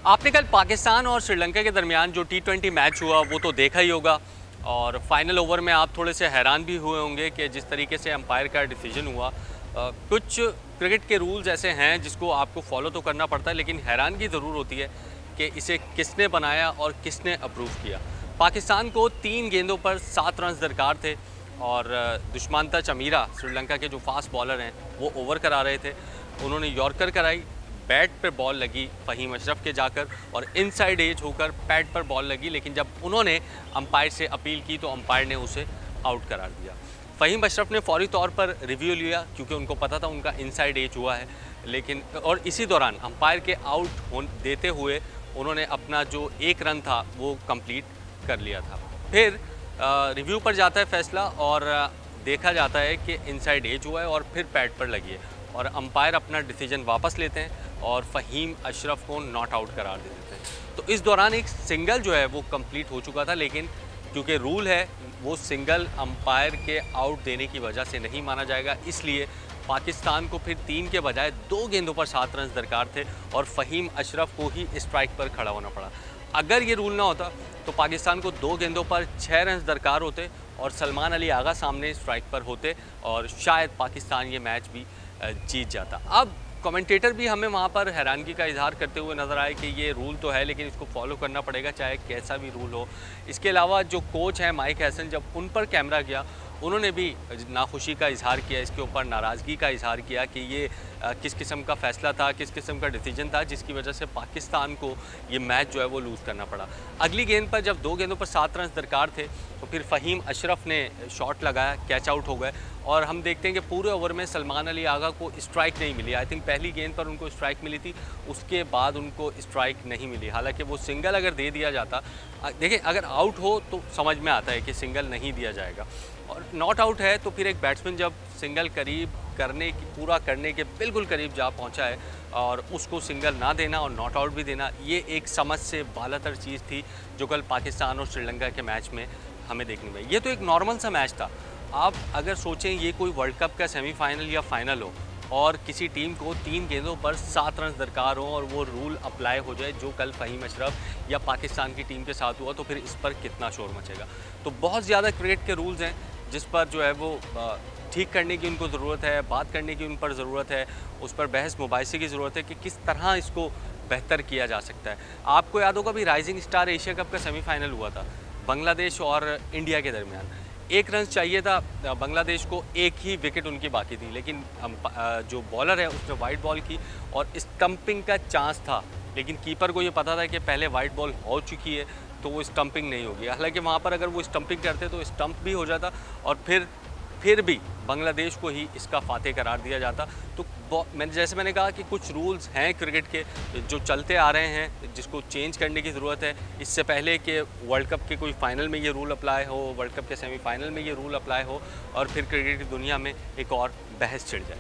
आपने कल पाकिस्तान और श्रीलंका के दरमियान जो T20 मैच हुआ वो तो देखा ही होगा और फाइनल ओवर में आप थोड़े से हैरान भी हुए होंगे कि जिस तरीके से अंपायर का डिसीजन हुआ। कुछ क्रिकेट के रूल्स ऐसे हैं जिसको आपको फॉलो तो करना पड़ता है, लेकिन हैरानगी ज़रूर होती है कि इसे किसने बनाया और किसने अप्रूव किया। पाकिस्तान को 3 गेंदों पर 7 रन दरकार थे और दुष्मंता चमीरा श्रीलंका के जो फास्ट बॉलर हैं वो ओवर करा रहे थे। उन्होंने यॉर्कर कराई, बैट पर बॉल लगी फ़हीम अशरफ के जाकर और इनसाइड एज होकर पैड पर बॉल लगी, लेकिन जब उन्होंने अंपायर से अपील की तो अंपायर ने उसे आउट करार दिया। फ़हीम अशरफ ने फौरी तौर पर रिव्यू लिया क्योंकि उनको पता था उनका इनसाइड एज हुआ है, लेकिन और इसी दौरान अंपायर के आउट देते हुए उन्होंने अपना जो 1 रन था वो कंप्लीट कर लिया था। फिर रिव्यू पर जाता है फैसला और देखा जाता है कि इनसाइड एज हुआ है और फिर पैड पर लगी है और अंपायर अपना डिसीजन वापस लेते हैं और फ़हीम अशरफ को नॉट आउट करार दे देते हैं। तो इस दौरान एक सिंगल जो है वो कंप्लीट हो चुका था, लेकिन क्योंकि रूल है वो सिंगल अंपायर के आउट देने की वजह से नहीं माना जाएगा, इसलिए पाकिस्तान को फिर 3 के बजाय 2 गेंदों पर 7 रन दरकार थे और फ़हीम अशरफ को ही स्ट्राइक पर खड़ा होना पड़ा। अगर ये रूल ना होता तो पाकिस्तान को 2 गेंदों पर 6 रन दरकार होते और सलमान अली आगा सामने स्ट्राइक पर होते और शायद पाकिस्तान ये मैच भी जीत जाता। अब कमेंटेटर भी हमें वहाँ पर हैरानगी का इजहार करते हुए नज़र आए कि ये रूल तो है लेकिन इसको फॉलो करना पड़ेगा चाहे कैसा भी रूल हो। इसके अलावा जो कोच हैं माइक हैसन, जब उन पर कैमरा गया उन्होंने भी नाखुशी का इजहार किया, इसके ऊपर नाराज़गी का इजहार किया कि ये किस किस्म का फ़ैसला था, किस किस्म का डिसीजन था जिसकी वजह से पाकिस्तान को ये मैच जो है वो लूज़ करना पड़ा। अगली गेंद पर जब 2 गेंदों पर 7 रन दरकार थे तो फिर फ़हीम अशरफ ने शॉट लगाया, कैच आउट हो गए और हम देखते हैं कि पूरे ओवर में सलमान अली आगा को स्ट्राइक नहीं मिली। आई थिंक पहली गेंद पर उनको स्ट्राइक मिली थी, उसके बाद उनको स्ट्राइक नहीं मिली। हालांकि वो सिंगल अगर दे दिया जाता, देखिए अगर आउट हो तो समझ में आता है कि सिंगल नहीं दिया जाएगा और नॉट आउट है तो फिर एक बैट्समैन जब सिंगल करीब करने की पूरा करने के बिल्कुल करीब जा पहुंचा है और उसको सिंगल ना देना और नॉट आउट भी देना, ये एक समझ से बालातर चीज़ थी जो कल पाकिस्तान और श्रीलंका के मैच में हमें देखने में। ये तो एक नॉर्मल सा मैच था। आप अगर सोचें ये कोई वर्ल्ड कप का सेमीफाइनल या फाइनल हो और किसी टीम को 3 गेंदों पर 7 रन दरकार हो और वो रूल अप्लाई हो जाए जो कल फ़हीम अशरफ या पाकिस्तान की टीम के साथ हुआ, तो फिर इस पर कितना शोर मचेगा। तो बहुत ज़्यादा क्रिकेट के रूल्स हैं जिस पर जो है वो ठीक करने की उनको ज़रूरत है, बात करने की उन पर ज़रूरत है, उस पर बहस मुबाहिसे की ज़रूरत है कि किस तरह इसको बेहतर किया जा सकता है। आपको याद होगा भी राइजिंग स्टार एशिया कप का सेमीफाइनल हुआ था बांग्लादेश और इंडिया के दरमियान। 1 रन चाहिए था बांग्लादेश को, 1 ही विकेट उनकी बाकी थी, लेकिन जो बॉलर है उसने वाइड बॉल की और स्टंपिंग का चांस था, लेकिन कीपर को ये पता था कि पहले वाइड बॉल हो चुकी है तो वो स्टंपिंग नहीं होगी। हालांकि वहाँ पर अगर वो स्टंपिंग करते तो स्टंप भी हो जाता और फिर भी बांग्लादेश को ही इसका फातेह करार दिया जाता। तो मैंने कहा कि कुछ रूल्स हैं क्रिकेट के जो चलते आ रहे हैं जिसको चेंज करने की ज़रूरत है। इससे पहले कि वर्ल्ड कप के कोई फाइनल में ये रूल अप्लाई हो, वर्ल्ड कप के सेमीफाइनल में ये रूल अप्लाई हो और फिर क्रिकेट की दुनिया में एक और बहस छिड़ जाए।